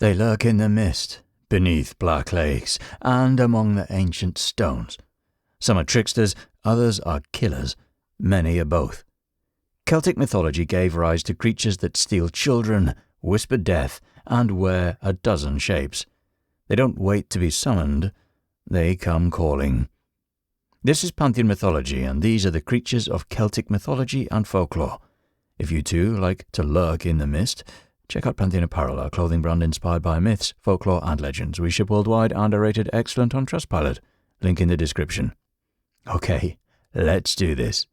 They lurk in the mist, beneath black lakes, and among the ancient stones. Some are tricksters, others are killers, many are both. Celtic mythology gave rise to creatures that steal children, whisper death, and wear a dozen shapes. They don't wait to be summoned, they come calling. This is Pantheon mythology, and these are the creatures of Celtic mythology and folklore. If you too like to lurk in the mist, check out Pantheon Apparel, our clothing brand inspired by myths, folklore and legends. We ship worldwide and are rated excellent on Trustpilot. Link in the description. Okay, let's do this.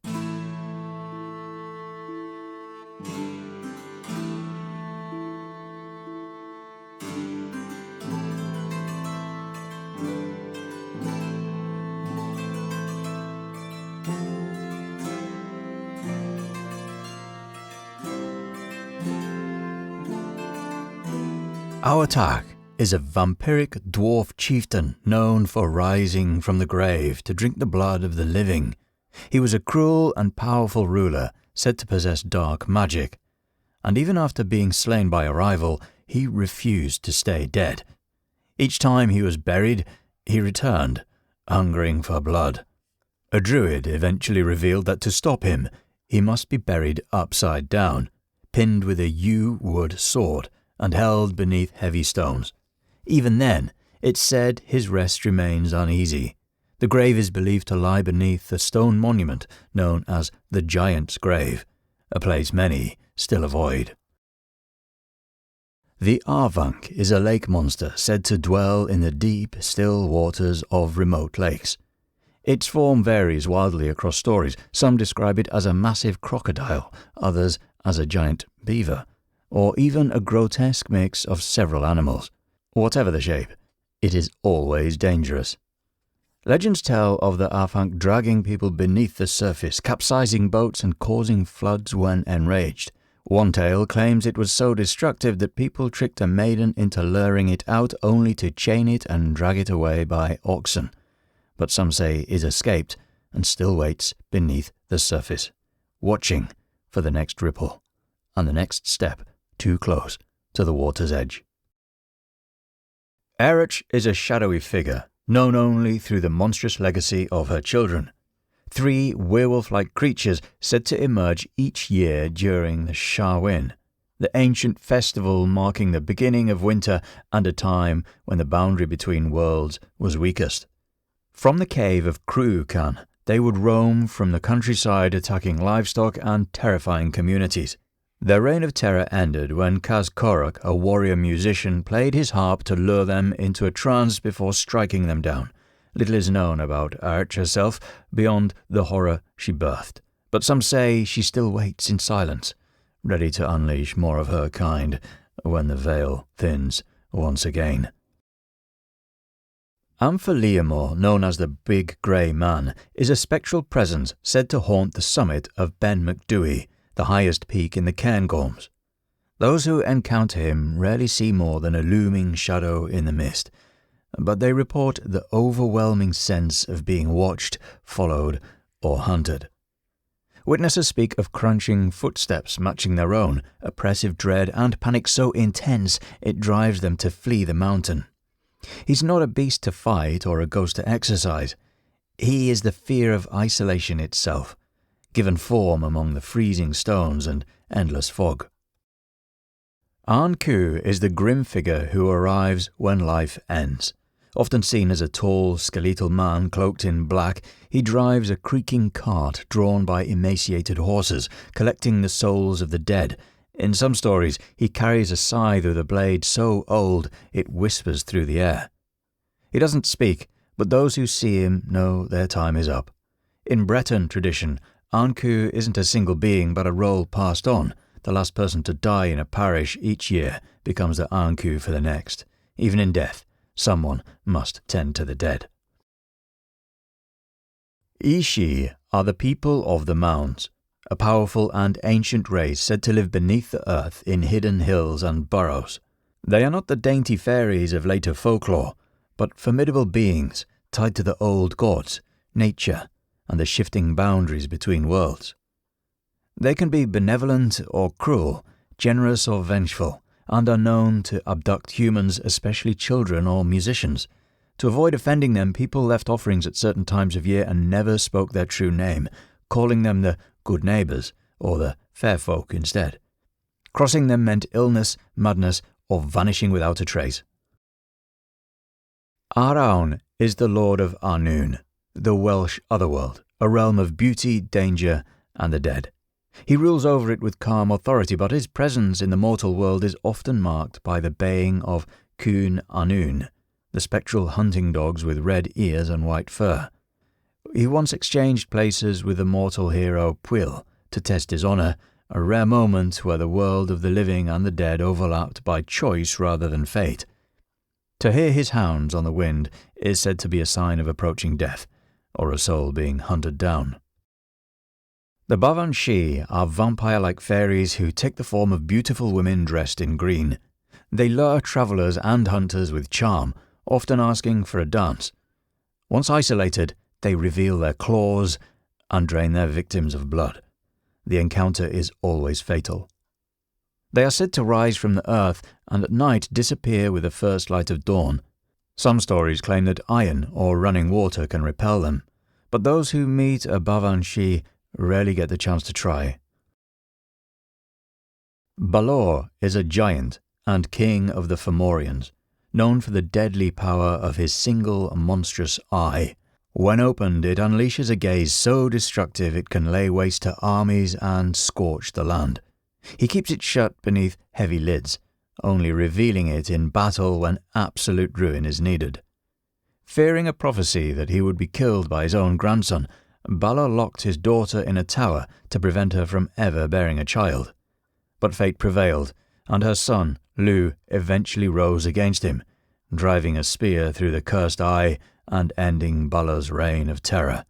Abhartach is a vampiric dwarf chieftain known for rising from the grave to drink the blood of the living. He was a cruel and powerful ruler, said to possess dark magic, and even after being slain by a rival, he refused to stay dead. Each time he was buried, he returned, hungering for blood. A druid eventually revealed that to stop him, he must be buried upside down, pinned with a yew wood sword, and held beneath heavy stones. Even then, it's said his rest remains uneasy. The grave is believed to lie beneath a stone monument known as the Giant's Grave, a place many still avoid. The Afanc is a lake monster said to dwell in the deep, still waters of remote lakes. Its form varies wildly across stories. Some describe it as a massive crocodile, others as a giant beaver, or even a grotesque mix of several animals. Whatever the shape, it is always dangerous. Legends tell of the Afanc dragging people beneath the surface, capsizing boats and causing floods when enraged. One tale claims it was so destructive that people tricked a maiden into luring it out only to chain it and drag it away by oxen. But some say it escaped and still waits beneath the surface, watching for the next ripple and the next step too close to the water's edge. Airitech is a shadowy figure, known only through the monstrous legacy of her children. 3 werewolf-like creatures said to emerge each year during the Samhain, the ancient festival marking the beginning of winter and a time when the boundary between worlds was weakest. From the cave of Groac'h, they would roam from the countryside, attacking livestock and terrifying communities. Their reign of terror ended when Cûn Cruach, a warrior musician, played his harp to lure them into a trance before striking them down. Little is known about Airitech herself beyond the horror she birthed, but some say she still waits in silence, ready to unleash more of her kind when the veil thins once again. Amphileamor, known as the Big Grey Man, is a spectral presence said to haunt the summit of Bean-nighe, the highest peak in the Cairngorms. Those who encounter him rarely see more than a looming shadow in the mist, but they report the overwhelming sense of being watched, followed, or hunted. Witnesses speak of crunching footsteps matching their own, oppressive dread and panic so intense it drives them to flee the mountain. He's not a beast to fight or a ghost to exorcise. He is the fear of isolation itself, given form among the freezing stones and endless fog. Ankou is the grim figure who arrives when life ends. Often seen as a tall, skeletal man cloaked in black, he drives a creaking cart drawn by emaciated horses, collecting the souls of the dead. In some stories, he carries a scythe with a blade so old it whispers through the air. He doesn't speak, but those who see him know their time is up. In Breton tradition, Ankou isn't a single being but a role passed on. The last person to die in a parish each year becomes the Ankou for the next. Even in death, someone must tend to the dead. Aos Sí are the people of the mounds, a powerful and ancient race said to live beneath the earth in hidden hills and burrows. They are not the dainty fairies of later folklore, but formidable beings tied to the old gods, nature, and the shifting boundaries between worlds. They can be benevolent or cruel, generous or vengeful, and are known to abduct humans, especially children or musicians. To avoid offending them, people left offerings at certain times of year and never spoke their true name, calling them the good neighbours or the fair folk instead. Crossing them meant illness, madness, or vanishing without a trace. Arawn is the lord of Annwn, the Welsh otherworld, a realm of beauty, danger, and the dead. He rules over it with calm authority, but his presence in the mortal world is often marked by the baying of Cŵn Annwn, the spectral hunting dogs with red ears and white fur. He once exchanged places with the mortal hero Pwyll to test his honour, a rare moment where the world of the living and the dead overlapped by choice rather than fate. To hear his hounds on the wind is said to be a sign of approaching death, or a soul being hunted down. The Banshee are vampire-like fairies who take the form of beautiful women dressed in green. They lure travellers and hunters with charm, often asking for a dance. Once isolated, they reveal their claws and drain their victims of blood. The encounter is always fatal. They are said to rise from the earth and at night disappear with the first light of dawn. Some stories claim that iron or running water can repel them, but those who meet a Banshee rarely get the chance to try. Balor is a giant and king of the Fomorians, known for the deadly power of his single monstrous eye. When opened, it unleashes a gaze so destructive it can lay waste to armies and scorch the land. He keeps it shut beneath heavy lids, only revealing it in battle when absolute ruin is needed. Fearing a prophecy that he would be killed by his own grandson, Balor locked his daughter in a tower to prevent her from ever bearing a child. But fate prevailed, and her son, Lugh, eventually rose against him, driving a spear through the cursed eye and ending Balor's reign of terror.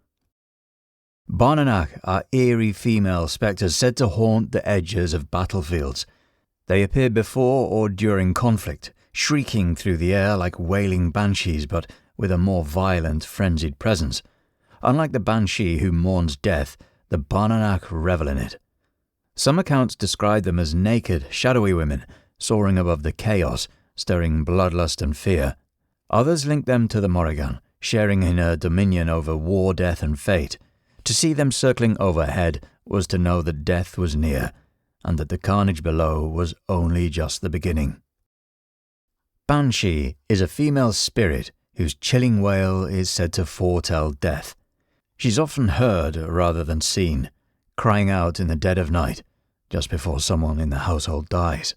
Bánánach are eerie female spectres said to haunt the edges of battlefields. They appear before or during conflict, shrieking through the air like wailing banshees, but with a more violent, frenzied presence. Unlike the Banshee who mourns death, the Bánánach revel in it. Some accounts describe them as naked, shadowy women, soaring above the chaos, stirring bloodlust and fear. Others link them to the Morrigan, sharing in her dominion over war, death, and fate. To see them circling overhead was to know that death was near, and that the carnage below was only just the beginning. Banshee is a female spirit whose chilling wail is said to foretell death. She's often heard rather than seen, crying out in the dead of night, just before someone in the household dies.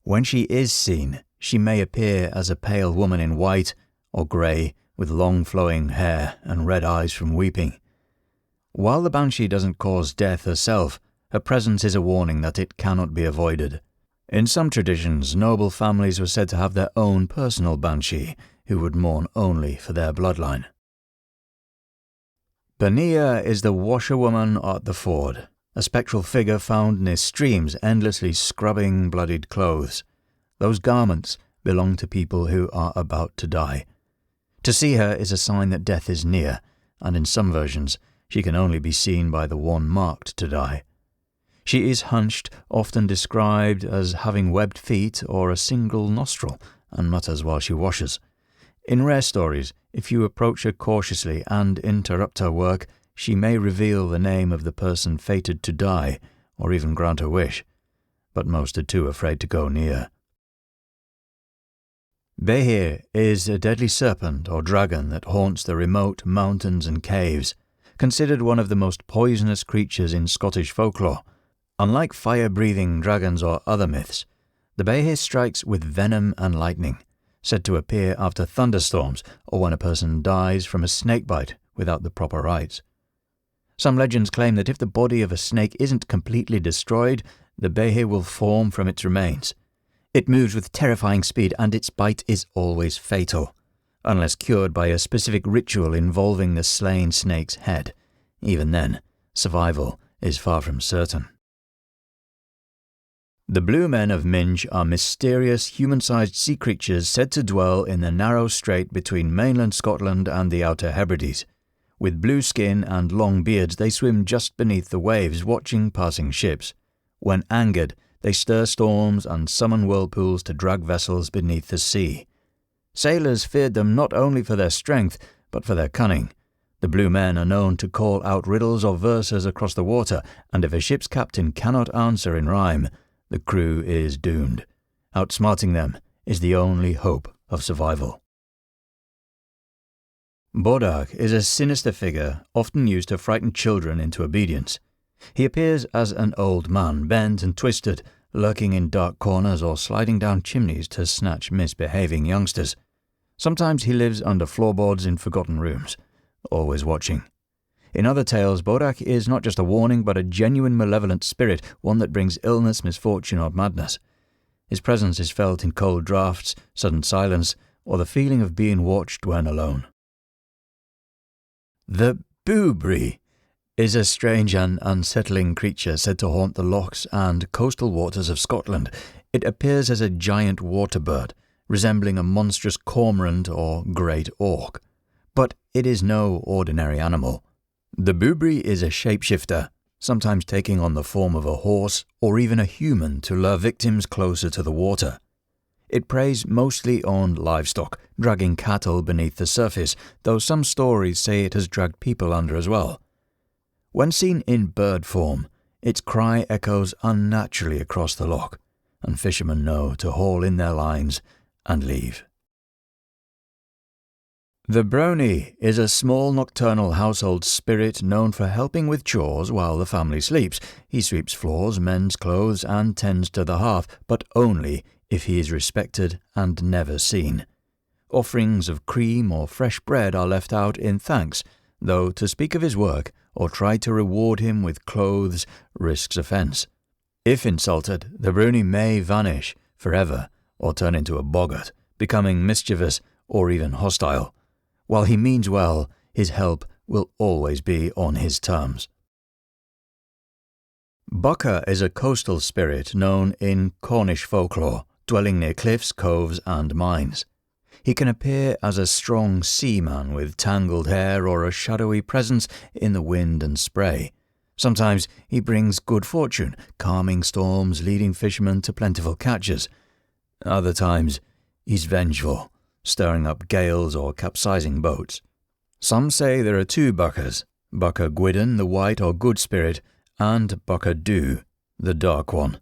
When she is seen, she may appear as a pale woman in white or grey, with long flowing hair and red eyes from weeping. While the Banshee doesn't cause death herself, her presence is a warning that it cannot be avoided. In some traditions, noble families were said to have their own personal Banshee, who would mourn only for their bloodline. Bean-nighe is the washerwoman at the ford, a spectral figure found near streams endlessly scrubbing bloodied clothes. Those garments belong to people who are about to die. To see her is a sign that death is near, and in some versions, she can only be seen by the one marked to die. She is hunched, often described as having webbed feet or a single nostril, and mutters while she washes. In rare stories, if you approach her cautiously and interrupt her work, she may reveal the name of the person fated to die, or even grant a wish, but most are too afraid to go near. Behir is a deadly serpent or dragon that haunts the remote mountains and caves, considered one of the most poisonous creatures in Scottish folklore. Unlike fire-breathing dragons or other myths, the Behir strikes with venom and lightning, said to appear after thunderstorms or when a person dies from a snakebite without the proper rites. Some legends claim that if the body of a snake isn't completely destroyed, the Behir will form from its remains. It moves with terrifying speed and its bite is always fatal, unless cured by a specific ritual involving the slain snake's head. Even then, survival is far from certain. The Blue Men of Minge are mysterious, human-sized sea creatures said to dwell in the narrow strait between mainland Scotland and the Outer Hebrides. With blue skin and long beards, they swim just beneath the waves, watching passing ships. When angered, They stir storms and summon whirlpools to drag vessels beneath the sea. Sailors feared them not only for their strength, but for their cunning. The blue men are known to call out riddles or verses across the water, and if a ship's captain cannot answer in rhyme, the crew is doomed. Outsmarting them is the only hope of survival. Bodach is a sinister figure often used to frighten children into obedience. He appears as an old man, bent and twisted, lurking in dark corners or sliding down chimneys to snatch misbehaving youngsters. Sometimes he lives under floorboards in forgotten rooms, always watching. In other tales, Bodach is not just a warning but a genuine malevolent spirit, one that brings illness, misfortune or madness. His presence is felt in cold draughts, sudden silence, or the feeling of being watched when alone. The Boobrey is a strange and unsettling creature said to haunt the lochs and coastal waters of Scotland. It appears as a giant water bird, resembling a monstrous cormorant or great auk. But it is no ordinary animal. The Boobrey is a shapeshifter, sometimes taking on the form of a horse or even a human to lure victims closer to the water. It preys mostly on livestock, dragging cattle beneath the surface, though some stories say it has dragged people under as well. When seen in bird form, its cry echoes unnaturally across the loch, and fishermen know to haul in their lines and leave. The Brownie is a small nocturnal household spirit known for helping with chores while the family sleeps. He sweeps floors, mends clothes and tends to the hearth, but only if he is respected and never seen. Offerings of cream or fresh bread are left out in thanks, though to speak of his work or try to reward him with clothes risks offence. If insulted, the Brownie may vanish forever or turn into a boggart, becoming mischievous or even hostile. While he means well, his help will always be on his terms. Bucca is a coastal spirit known in Cornish folklore, dwelling near cliffs, coves and mines. He can appear as a strong seaman with tangled hair or a shadowy presence in the wind and spray. Sometimes he brings good fortune, calming storms, leading fishermen to plentiful catches. Other times, he's vengeful, stirring up gales or capsizing boats. Some say there are two Buccas, Bucca Gwydden, the white or good spirit, and Bucca Dŵ, the dark one.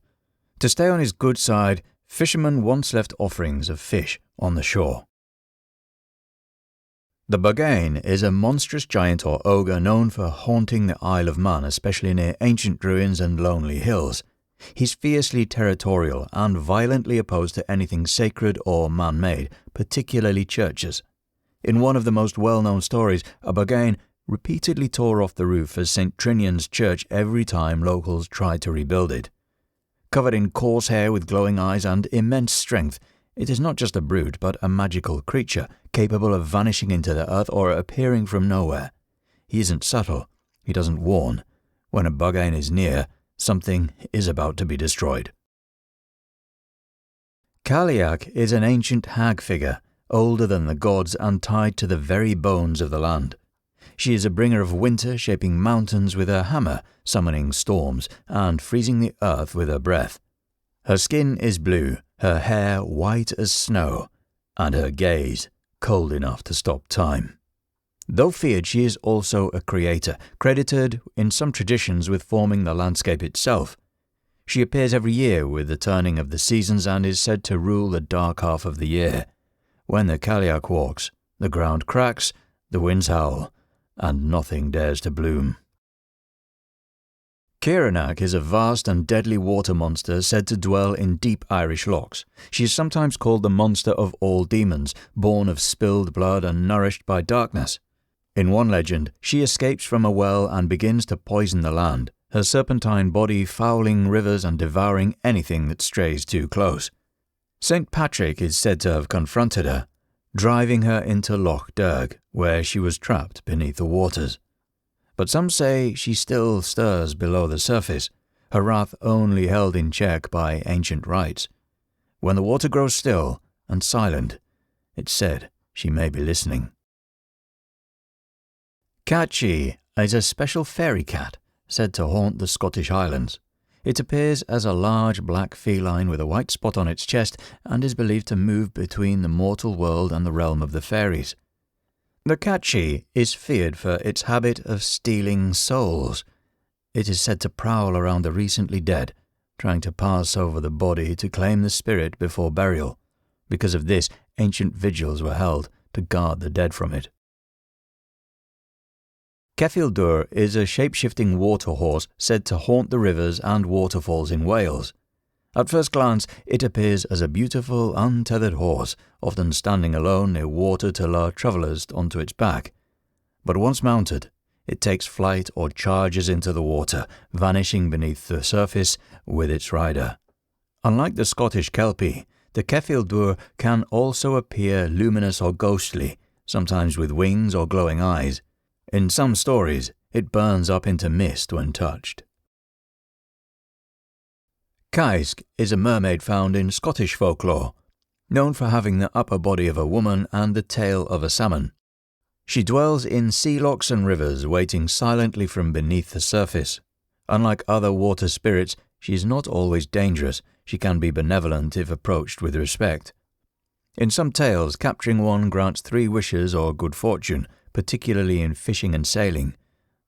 To stay on his good side, fishermen once left offerings of fish on the shore. The Buggane is a monstrous giant or ogre known for haunting the Isle of Man, especially near ancient ruins and lonely hills. He's fiercely territorial and violently opposed to anything sacred or man-made, particularly churches. In one of the most well-known stories, a Buggane repeatedly tore off the roof of St. Trinian's church every time locals tried to rebuild it. Covered in coarse hair with glowing eyes and immense strength, it is not just a brute but a magical creature, capable of vanishing into the earth or appearing from nowhere. He isn't subtle, he doesn't warn. When a Buggane is near, something is about to be destroyed. Cailleach is an ancient hag figure, older than the gods and tied to the very bones of the land. She is a bringer of winter, shaping mountains with her hammer, summoning storms, and freezing the earth with her breath. Her skin is blue, her hair white as snow, and her gaze cold enough to stop time. Though feared, she is also a creator, credited in some traditions with forming the landscape itself. She appears every year with the turning of the seasons and is said to rule the dark half of the year. When the Cailleach walks, the ground cracks, the winds howl, and nothing dares to bloom. Cúnannach is a vast and deadly water monster said to dwell in deep Irish lochs. She is sometimes called the monster of all demons, born of spilled blood and nourished by darkness. In one legend, she escapes from a well and begins to poison the land, her serpentine body fouling rivers and devouring anything that strays too close. St. Patrick is said to have confronted her, driving her into Loch Dearg, where she was trapped beneath the waters. But some say she still stirs below the surface, her wrath only held in check by ancient rites. When the water grows still and silent, it's said she may be listening. Cat-sìth is a special fairy cat said to haunt the Scottish Highlands. It appears as a large black feline with a white spot on its chest and is believed to move between the mortal world and the realm of the fairies. The Cat-sìth is feared for its habit of stealing souls. It is said to prowl around the recently dead, trying to pass over the body to claim the spirit before burial. Because of this, ancient vigils were held to guard the dead from it. Ceffyl Dŵr is a shape-shifting water horse said to haunt the rivers and waterfalls in Wales. At first glance, it appears as a beautiful, untethered horse, often standing alone near water to lure travellers onto its back. But once mounted, it takes flight or charges into the water, vanishing beneath the surface with its rider. Unlike the Scottish Kelpie, the Ceffyl Dŵr can also appear luminous or ghostly, sometimes with wings or glowing eyes. In some stories, it burns up into mist when touched. Each-uisge is a mermaid found in Scottish folklore, known for having the upper body of a woman and the tail of a salmon. She dwells in sea lochs and rivers, waiting silently from beneath the surface. Unlike other water spirits, she is not always dangerous. She can be benevolent if approached with respect. In some tales, capturing one grants 3 wishes or good fortune, particularly in fishing and sailing.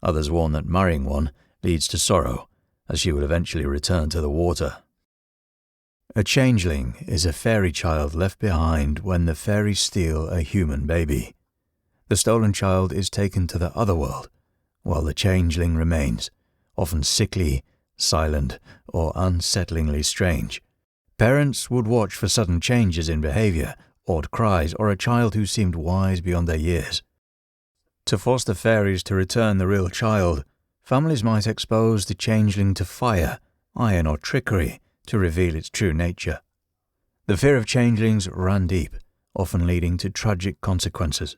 Others warn that marrying one leads to sorrow, as she will eventually return to the water. A changeling is a fairy child left behind when the fairies steal a human baby. The stolen child is taken to the other world, while the changeling remains, often sickly, silent, or unsettlingly strange. Parents would watch for sudden changes in behavior, odd cries, or a child who seemed wise beyond their years. To force the fairies to return the real child, families might expose the changeling to fire, iron, or trickery to reveal its true nature. The fear of changelings ran deep, often leading to tragic consequences.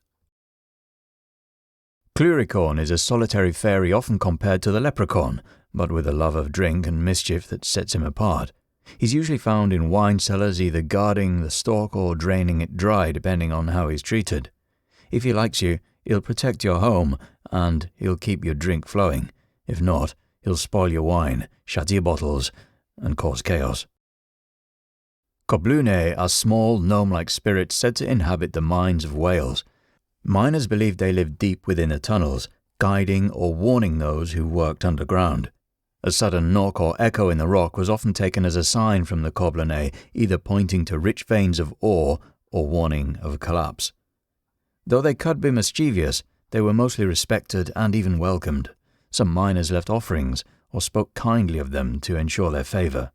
Cluricaun is a solitary fairy often compared to the leprechaun, but with a love of drink and mischief that sets him apart. He's usually found in wine cellars, either guarding the stalk or draining it dry, depending on how he's treated. If he likes you, he'll protect your home, and he'll keep your drink flowing. If not, he'll spoil your wine, shatter your bottles, and cause chaos. Coblunae are small, gnome-like spirits said to inhabit the mines of Wales. Miners believed they lived deep within the tunnels, guiding or warning those who worked underground. A sudden knock or echo in the rock was often taken as a sign from the Coblunae, either pointing to rich veins of ore or warning of a collapse. Though they could be mischievous, they were mostly respected and even welcomed. Some miners left offerings or spoke kindly of them to ensure their favour.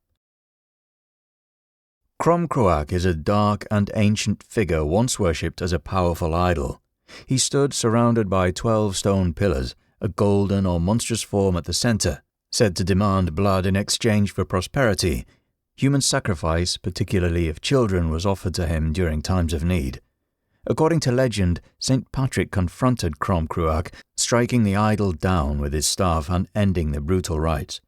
Crom Cruach is a dark and ancient figure once worshipped as a powerful idol. He stood surrounded by 12 stone pillars, a golden or monstrous form at the centre, said to demand blood in exchange for prosperity. Human sacrifice, particularly of children, was offered to him during times of need. According to legend, St. Patrick confronted Crom Cruach, striking the idol down with his staff and ending the brutal rites.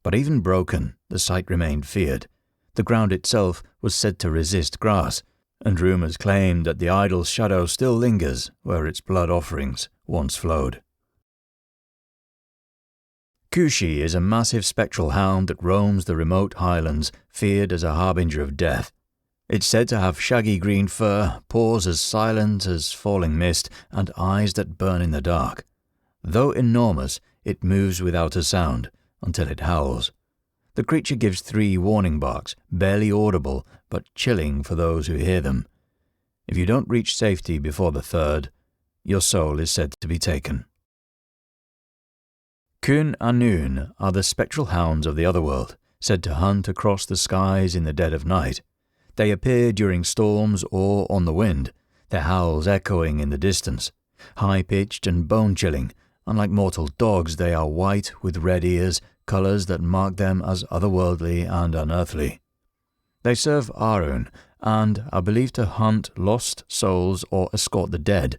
But even broken, the site remained feared. The ground itself was said to resist grass, and rumours claimed that the idol's shadow still lingers where its blood offerings once flowed. Cù-sìth is a massive spectral hound that roams the remote highlands, feared as a harbinger of death. It's said to have shaggy green fur, paws as silent as falling mist, and eyes that burn in the dark. Though enormous, it moves without a sound, until it howls. The creature gives 3 warning barks, barely audible, but chilling for those who hear them. If you don't reach safety before the 3rd, your soul is said to be taken. Cŵn Annwn are the spectral hounds of the otherworld, said to hunt across the skies in the dead of night. They appear during storms or on the wind, their howls echoing in the distance. High-pitched and bone-chilling, unlike mortal dogs, they are white with red ears, colours that mark them as otherworldly and unearthly. They serve Arawn and are believed to hunt lost souls or escort the dead.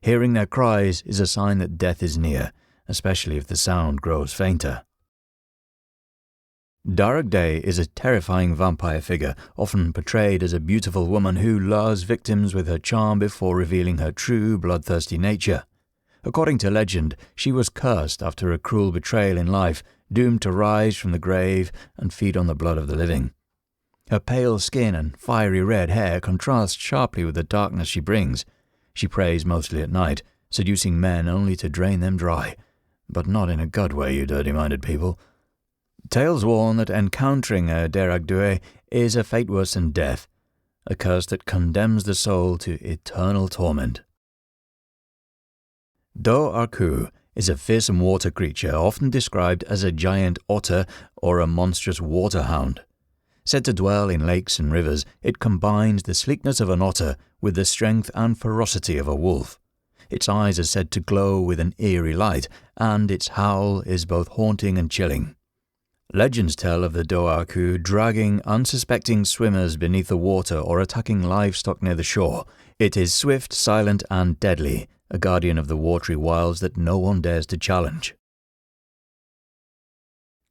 Hearing their cries is a sign that death is near, especially if the sound grows fainter. Dearg Due is a terrifying vampire figure, often portrayed as a beautiful woman who lures victims with her charm before revealing her true bloodthirsty nature. According to legend, she was cursed after a cruel betrayal in life, doomed to rise from the grave and feed on the blood of the living. Her pale skin and fiery red hair contrast sharply with the darkness she brings. She preys mostly at night, seducing men only to drain them dry. But not in a good way, you dirty-minded people. Tales warn that encountering a Dearg Due is a fate worse than death, a curse that condemns the soul to eternal torment. Dobhar-chú is a fearsome water creature often described as a giant otter or a monstrous waterhound. Said to dwell in lakes and rivers, it combines the sleekness of an otter with the strength and ferocity of a wolf. Its eyes are said to glow with an eerie light, and its howl is both haunting and chilling. Legends tell of the Dobhar-chú dragging unsuspecting swimmers beneath the water or attacking livestock near the shore. It is swift, silent, and deadly, a guardian of the watery wilds that no one dares to challenge.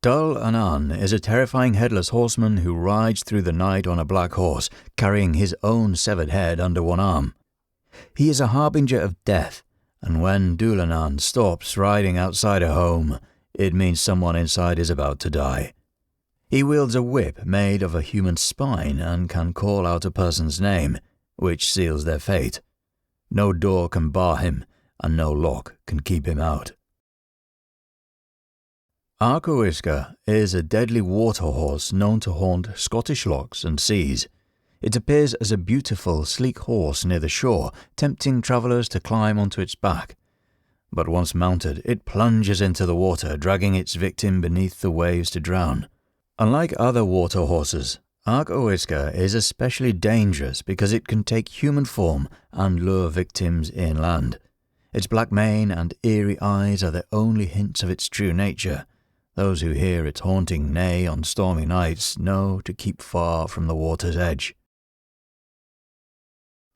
Dullahan is a terrifying headless horseman who rides through the night on a black horse, carrying his own severed head under one arm. He is a harbinger of death, and when Dullahan stops riding outside a home, it means someone inside is about to die. He wields a whip made of a human spine and can call out a person's name, which seals their fate. No door can bar him, and no lock can keep him out. Each-uisge is a deadly water horse known to haunt Scottish lochs and seas. It appears as a beautiful, sleek horse near the shore, tempting travellers to climb onto its back. But once mounted, it plunges into the water, dragging its victim beneath the waves to drown. Unlike other water horses, Each-uisge is especially dangerous because it can take human form and lure victims inland. Its black mane and eerie eyes are the only hints of its true nature. Those who hear its haunting neigh on stormy nights know to keep far from the water's edge.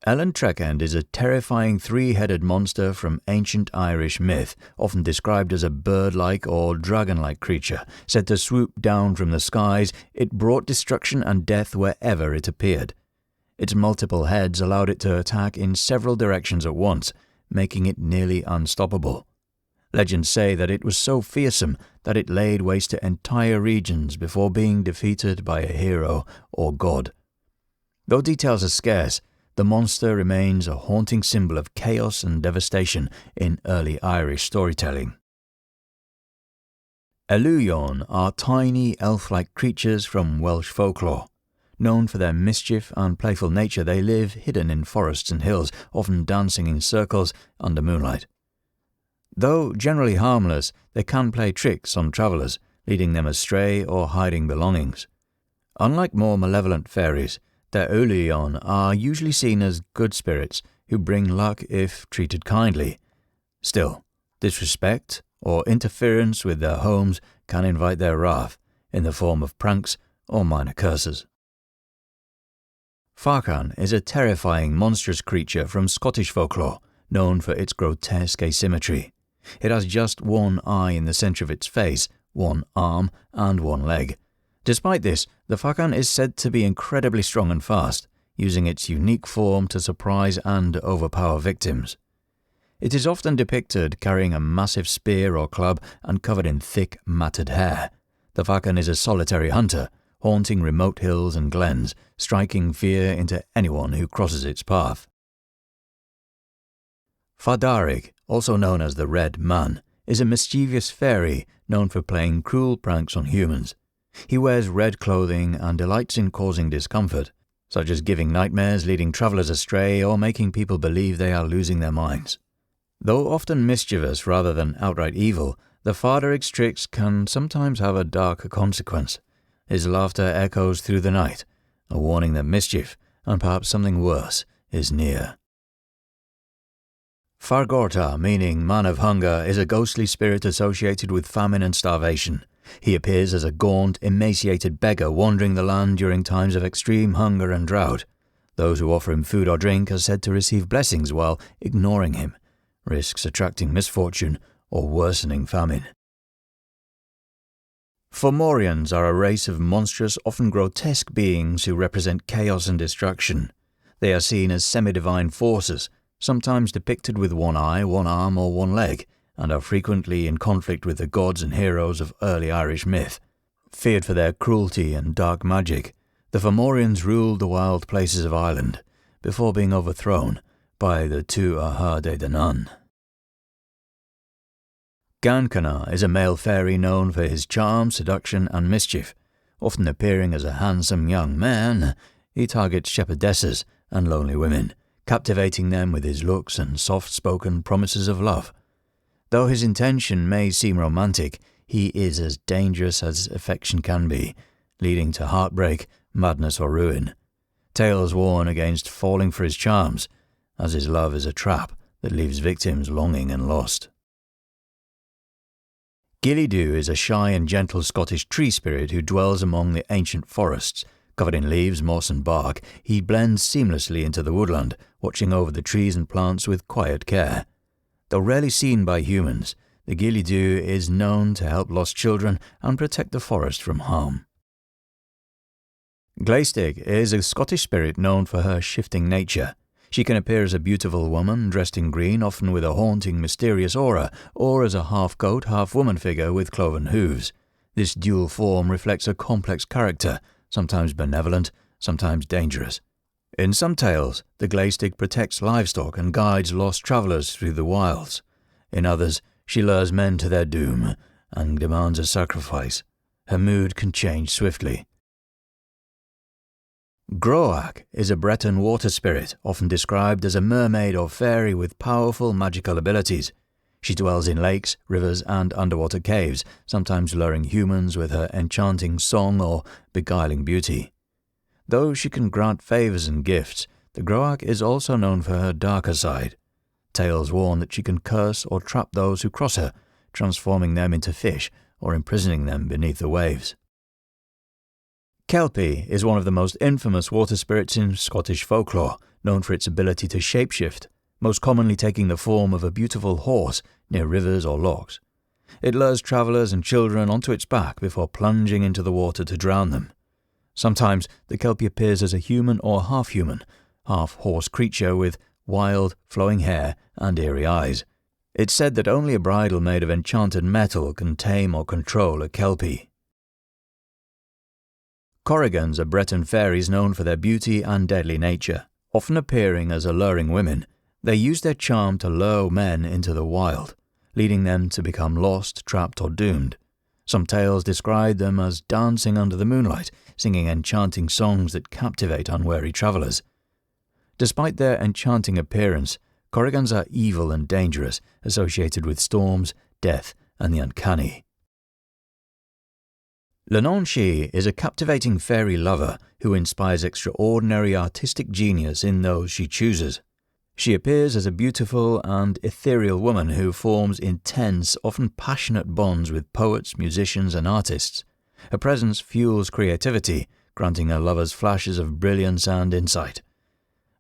Ellén Trechend is a terrifying three-headed monster from ancient Irish myth, often described as a bird-like or dragon-like creature. Said to swoop down from the skies, it brought destruction and death wherever it appeared. Its multiple heads allowed it to attack in several directions at once, making it nearly unstoppable. Legends say that it was so fearsome that it laid waste to entire regions before being defeated by a hero or god. Though details are scarce, the monster remains a haunting symbol of chaos and devastation in early Irish storytelling. Ellúin are tiny elf-like creatures from Welsh folklore. Known for their mischief and playful nature, they live hidden in forests and hills, often dancing in circles under moonlight. Though generally harmless, they can play tricks on travellers, leading them astray or hiding belongings. Unlike more malevolent fairies, the Ellúin are usually seen as good spirits who bring luck if treated kindly. Still, disrespect or interference with their homes can invite their wrath in the form of pranks or minor curses. Fáchan is a terrifying monstrous creature from Scottish folklore, known for its grotesque asymmetry. It has just one eye in the centre of its face, one arm and one leg. Despite this, the Fáchan is said to be incredibly strong and fast, using its unique form to surprise and overpower victims. It is often depicted carrying a massive spear or club and covered in thick, matted hair. The Fáchan is a solitary hunter, haunting remote hills and glens, striking fear into anyone who crosses its path. Fadarig, also known as the Red Man, is a mischievous fairy known for playing cruel pranks on humans. He wears red clothing and delights in causing discomfort, such as giving nightmares, leading travellers astray, or making people believe they are losing their minds. Though often mischievous rather than outright evil, the Fadarig's tricks can sometimes have a darker consequence. His laughter echoes through the night, a warning that mischief, and perhaps something worse, is near. Fargorta, meaning man of hunger, is a ghostly spirit associated with famine and starvation. He appears as a gaunt, emaciated beggar wandering the land during times of extreme hunger and drought. Those who offer him food or drink are said to receive blessings while ignoring him, risks attracting misfortune or worsening famine. Fomorians are a race of monstrous, often grotesque beings who represent chaos and destruction. They are seen as semi-divine forces, sometimes depicted with one eye, one arm, or one leg, and are frequently in conflict with the gods and heroes of early Irish myth. Feared for their cruelty and dark magic, the Fomorians ruled the wild places of Ireland before being overthrown by the Tuatha De Danann. Gancana is a male fairy known for his charm, seduction and mischief. Often appearing as a handsome young man, he targets shepherdesses and lonely women, captivating them with his looks and soft-spoken promises of love. Though his intention may seem romantic, he is as dangerous as affection can be, leading to heartbreak, madness or ruin. Tales warn against falling for his charms, as his love is a trap that leaves victims longing and lost. Ghillie Dhu is a shy and gentle Scottish tree spirit who dwells among the ancient forests. Covered in leaves, moss and bark, he blends seamlessly into the woodland, watching over the trees and plants with quiet care. Though rarely seen by humans, the Ghillie Dhu is known to help lost children and protect the forest from harm. Glaistig is a Scottish spirit known for her shifting nature. She can appear as a beautiful woman dressed in green, often with a haunting, mysterious aura, or as a half-goat, half-woman figure with cloven hooves. This dual form reflects a complex character, sometimes benevolent, sometimes dangerous. In some tales, the Glaistig protects livestock and guides lost travellers through the wilds. In others, she lures men to their doom and demands a sacrifice. Her mood can change swiftly. Groac'h is a Breton water spirit, often described as a mermaid or fairy with powerful magical abilities. She dwells in lakes, rivers and underwater caves, sometimes luring humans with her enchanting song or beguiling beauty. Though she can grant favours and gifts, the Groac'h is also known for her darker side. Tales warn that she can curse or trap those who cross her, transforming them into fish or imprisoning them beneath the waves. Kelpie is one of the most infamous water spirits in Scottish folklore, known for its ability to shapeshift, most commonly taking the form of a beautiful horse near rivers or lochs. It lures travellers and children onto its back before plunging into the water to drown them. Sometimes the Kelpie appears as a human or half-human, half-horse creature with wild, flowing hair and eerie eyes. It's said that only a bridle made of enchanted metal can tame or control a Kelpie. Corrigans are Breton fairies known for their beauty and deadly nature. Often appearing as alluring women, they use their charm to lure men into the wild, leading them to become lost, trapped or doomed. Some tales describe them as dancing under the moonlight, singing enchanting songs that captivate unwary travellers. Despite their enchanting appearance, Corrigans are evil and dangerous, associated with storms, death and the uncanny. Ellén Trechend is a captivating fairy lover who inspires extraordinary artistic genius in those she chooses. She appears as a beautiful and ethereal woman who forms intense, often passionate bonds with poets, musicians and artists. Her presence fuels creativity, granting her lovers flashes of brilliance and insight.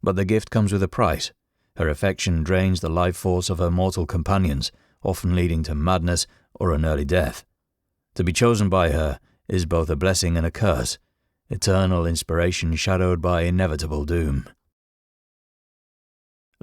But the gift comes with a price. Her affection drains the life force of her mortal companions, often leading to madness or an early death. To be chosen by her is both a blessing and a curse, eternal inspiration shadowed by inevitable doom.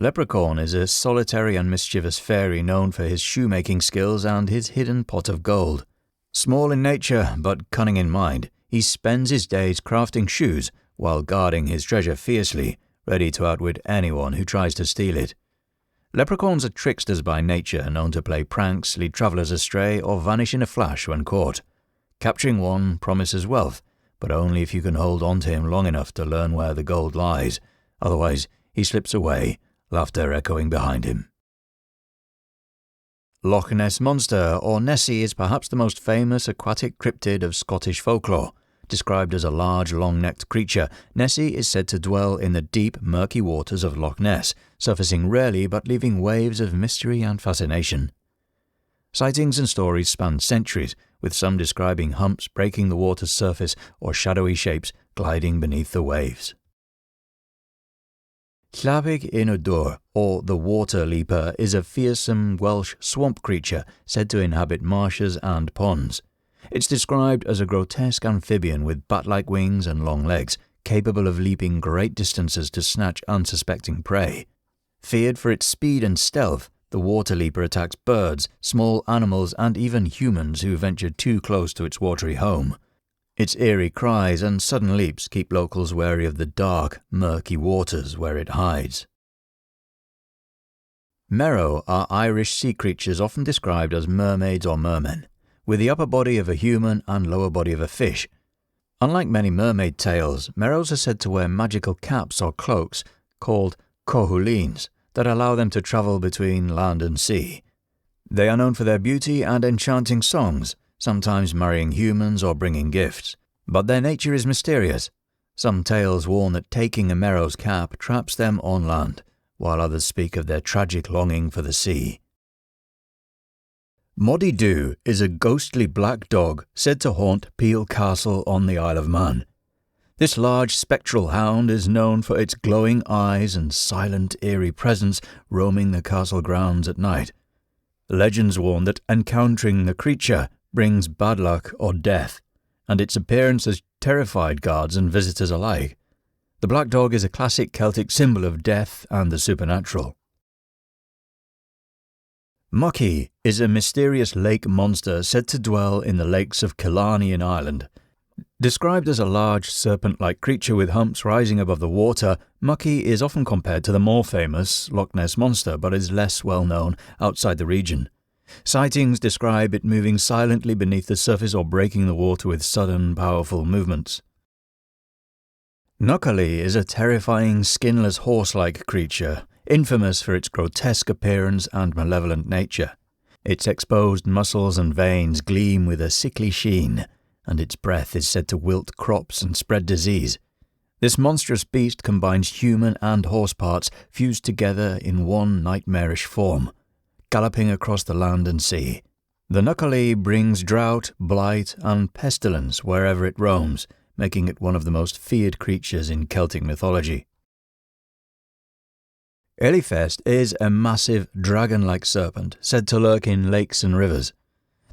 Leprechaun is a solitary and mischievous fairy known for his shoemaking skills and his hidden pot of gold. Small in nature but cunning in mind, he spends his days crafting shoes while guarding his treasure fiercely, ready to outwit anyone who tries to steal it. Leprechauns are tricksters by nature, known to play pranks, lead travellers astray or vanish in a flash when caught. Capturing one promises wealth, but only if you can hold on to him long enough to learn where the gold lies. Otherwise, he slips away, laughter echoing behind him. Loch Ness Monster, or Nessie, is perhaps the most famous aquatic cryptid of Scottish folklore. Described as a large, long-necked creature, Nessie is said to dwell in the deep, murky waters of Loch Ness, surfacing rarely but leaving waves of mystery and fascination. Sightings and stories span centuries, with some describing humps breaking the water's surface or shadowy shapes gliding beneath the waves. Llamhigyn Y Dŵr, or the Water Leaper, is a fearsome Welsh swamp creature said to inhabit marshes and ponds. It's described as a grotesque amphibian with bat-like wings and long legs, capable of leaping great distances to snatch unsuspecting prey. Feared for its speed and stealth, The water leaper attacks birds, small animals, and even humans who venture too close to its watery home. Its eerie cries and sudden leaps keep locals wary of the dark, murky waters where it hides. Merrow are Irish sea creatures often described as mermaids or mermen, with the upper body of a human and lower body of a fish. Unlike many mermaid tales, merrows are said to wear magical caps or cloaks called cohulines that allow them to travel between land and sea. They are known for their beauty and enchanting songs, sometimes marrying humans or bringing gifts. But their nature is mysterious. Some tales warn that taking a merrow's cap traps them on land, while others speak of their tragic longing for the sea. Moddey Dhoo is a ghostly black dog said to haunt Peel Castle on the Isle of Man. This large spectral hound is known for its glowing eyes and silent, eerie presence roaming the castle grounds at night. Legends warn that encountering the creature brings bad luck or death, and its appearance has terrified guards and visitors alike. The black dog is a classic Celtic symbol of death and the supernatural. Muckie is a mysterious lake monster said to dwell in the lakes of Killarney in Ireland. Described as a large serpent-like creature with humps rising above the water, Muckie is often compared to the more famous Loch Ness Monster, but is less well known outside the region. Sightings describe it moving silently beneath the surface or breaking the water with sudden, powerful movements. Nuckelavee is a terrifying, skinless horse-like creature, infamous for its grotesque appearance and malevolent nature. Its exposed muscles and veins gleam with a sickly sheen, and its breath is said to wilt crops and spread disease. This monstrous beast combines human and horse parts fused together in one nightmarish form, galloping across the land and sea. The Nuckelavee brings drought, blight, and pestilence wherever it roams, making it one of the most feared creatures in Celtic mythology. Ellifest is a massive, dragon-like serpent said to lurk in lakes and rivers.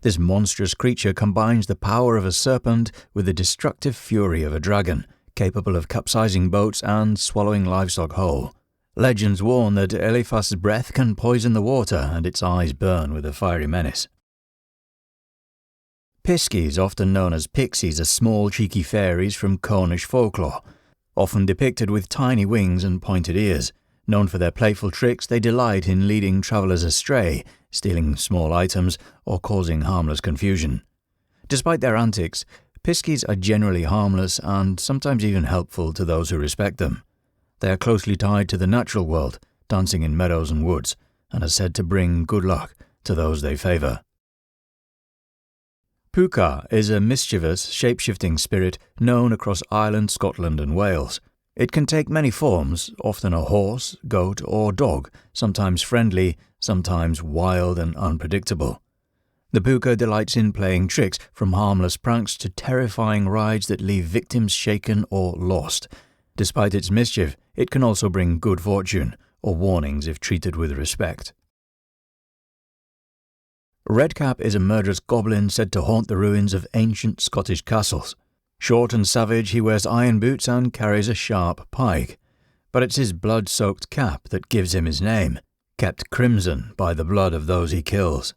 This monstrous creature combines the power of a serpent with the destructive fury of a dragon, capable of capsizing boats and swallowing livestock whole. Legends warn that Ellifest's breath can poison the water and its eyes burn with a fiery menace. Piskies, often known as pixies, are small, cheeky fairies from Cornish folklore, often depicted with tiny wings and pointed ears. Known for their playful tricks, they delight in leading travellers astray, stealing small items, or causing harmless confusion. Despite their antics, piskies are generally harmless and sometimes even helpful to those who respect them. They are closely tied to the natural world, dancing in meadows and woods, and are said to bring good luck to those they favour. Púca is a mischievous, shape-shifting spirit known across Ireland, Scotland and Wales. It can take many forms, often a horse, goat or dog, sometimes friendly, sometimes wild and unpredictable. The Púca delights in playing tricks, from harmless pranks to terrifying rides that leave victims shaken or lost. Despite its mischief, it can also bring good fortune, or warnings if treated with respect. Redcap is a murderous goblin said to haunt the ruins of ancient Scottish castles. Short and savage, he wears iron boots and carries a sharp pike. But it's his blood-soaked cap that gives him his name, kept crimson by the blood of those he kills.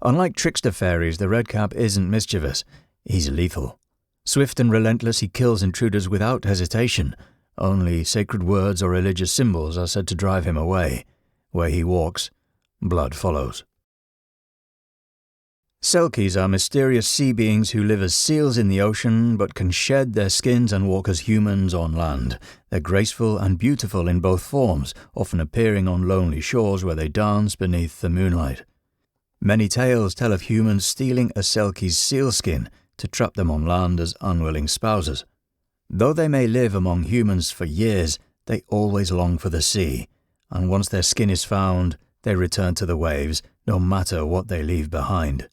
Unlike trickster fairies, the Redcap isn't mischievous, he's lethal. Swift and relentless, he kills intruders without hesitation. Only sacred words or religious symbols are said to drive him away. Where he walks, blood follows. Selkies are mysterious sea beings who live as seals in the ocean but can shed their skins and walk as humans on land. They're graceful and beautiful in both forms, often appearing on lonely shores where they dance beneath the moonlight. Many tales tell of humans stealing a Selkie's sealskin to trap them on land as unwilling spouses. Though they may live among humans for years, they always long for the sea, and once their skin is found, they return to the waves, no matter what they leave behind.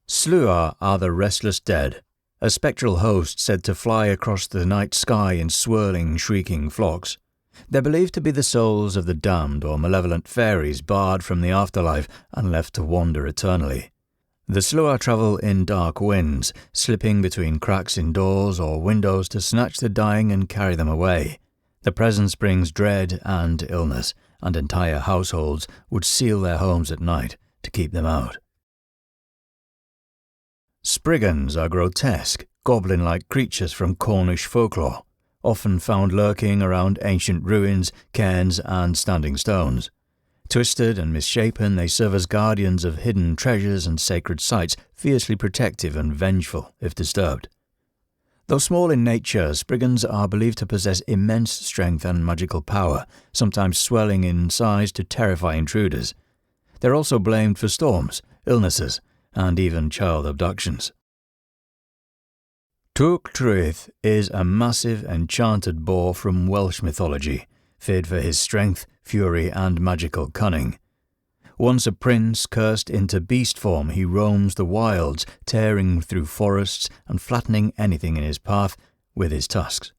Slua are the restless dead, a spectral host said to fly across the night sky in swirling, shrieking flocks. They're believed to be the souls of the damned or malevolent fairies barred from the afterlife and left to wander eternally. The Slua travel in dark winds, slipping between cracks in doors or windows to snatch the dying and carry them away. The presence brings dread and illness, and entire households would seal their homes at night to keep them out. Spriggans are grotesque, goblin-like creatures from Cornish folklore, often found lurking around ancient ruins, cairns and standing stones. Twisted and misshapen, they serve as guardians of hidden treasures and sacred sites, fiercely protective and vengeful if disturbed. Though small in nature, Spriggans are believed to possess immense strength and magical power, sometimes swelling in size to terrify intruders. They're also blamed for storms, illnesses, and even child abductions. Twrch Trwyth is a massive enchanted boar from Welsh mythology, feared for his strength, fury and magical cunning. Once a prince cursed into beast form, he roams the wilds, tearing through forests and flattening anything in his path with his tusks.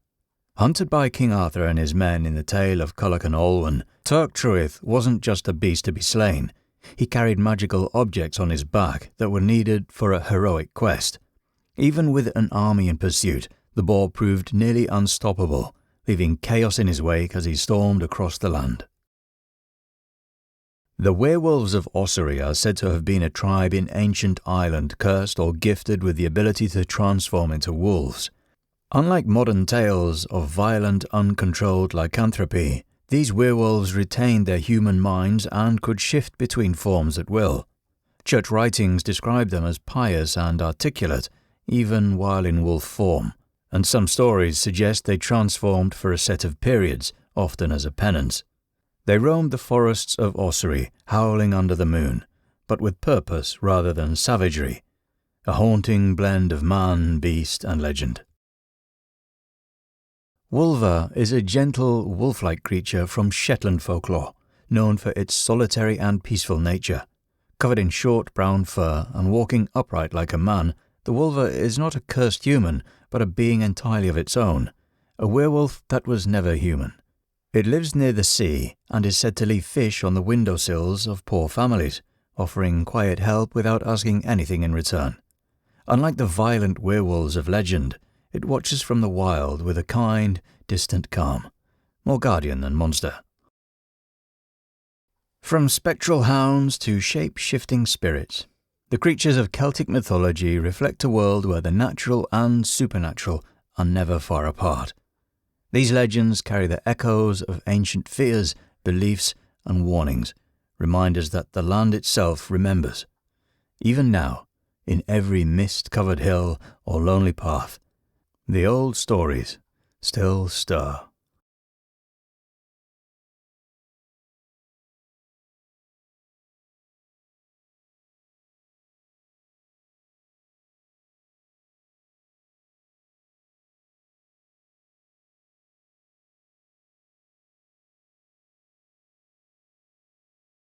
Hunted by King Arthur and his men in the tale of Cúlaich and Olwen, Twrch Trwyth wasn't just a beast to be slain. He carried magical objects on his back that were needed for a heroic quest. Even with an army in pursuit, the boar proved nearly unstoppable, leaving chaos in his wake as he stormed across the land. The Werewolves of Ossory are said to have been a tribe in ancient Ireland cursed or gifted with the ability to transform into wolves. Unlike modern tales of violent, uncontrolled lycanthropy, these werewolves retained their human minds and could shift between forms at will. Church writings describe them as pious and articulate, even while in wolf form, and some stories suggest they transformed for a set of periods, often as a penance. They roamed the forests of Ossory, howling under the moon, but with purpose rather than savagery, a haunting blend of man, beast and legend. Wulva is a gentle, wolf-like creature from Shetland folklore, known for its solitary and peaceful nature. Covered in short brown fur and walking upright like a man, the Wulva is not a cursed human, but a being entirely of its own, a werewolf that was never human. It lives near the sea and is said to leave fish on the windowsills of poor families, offering quiet help without asking anything in return. Unlike the violent werewolves of legend, it watches from the wild with a kind, distant calm, more guardian than monster. From spectral hounds to shape-shifting spirits, the creatures of Celtic mythology reflect a world where the natural and supernatural are never far apart. These legends carry the echoes of ancient fears, beliefs and warnings, reminders that the land itself remembers. Even now, in every mist-covered hill or lonely path, the old stories still stir.